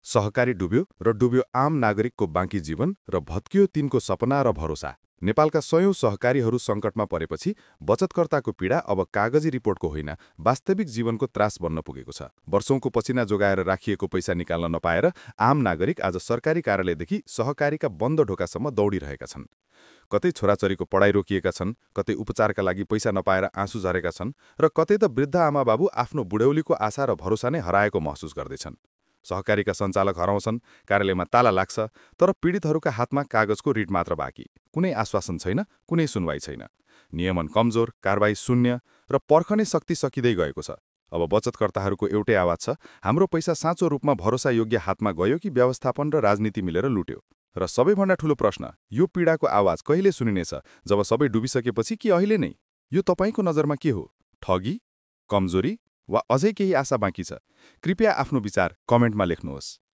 सहकारी डुब्यो र डुब्यो आम नागरिकको बाँकी जीवन र भत्कियो तिनको सपना र भरोसा। नेपालका सयौं सहकारीहरू सङ्कटमा परेपछि बचतकर्ताको पीडा अब कागजी रिपोर्टको होइन, वास्तविक जीवनको त्रास बन्न पुगेको छ। वर्षौंको पसिना जोगाएर राखिएको पैसा निकाल्न नपाएर आम नागरिक आज सरकारी कार्यालयदेखि सहकारीका बन्द ढोकासम्म दौडिरहेका छन्। कतै छोराछोरीको पढाइ रोकिएका छन्, कतै उपचारका लागि पैसा नपाएर आँसु झरेका छन् र कतै त वृद्ध आमाबाबु आफ्नो बुढौलीको आशा र भरोसा नै हराएको महसुस गर्दैछन्। सहकारीका सञ्चालक हराउँछन्, कार्यालयमा ताला लाग्छ, तर पीडितहरूका हातमा कागजको रिट मात्र बाँकी। कुनै आश्वासन छैन, कुनै सुनवाई छैन। नियमन कमजोर, कारबाही शून्य र पर्खने शक्ति सकिँदै गएको छ। अब बचतकर्ताहरूको एउटै आवाज छ, हाम्रो पैसा साँचो रूपमा भरोसायोग्य हातमा गयो कि व्यवस्थापन र राजनीति मिलेर लुट्यो? र सबैभन्दा ठूलो प्रश्न, यो पीडाको आवाज कहिले सुनिनेछ? जब सबै डुबिसकेपछि कि अहिले नै? यो तपाईँको नजरमा के हो? ठगी, कमजोरी वा अझै केही आशा बाँकी छ? कृपया आफ्नो विचार कमेन्टमा लेख्नुहोस्।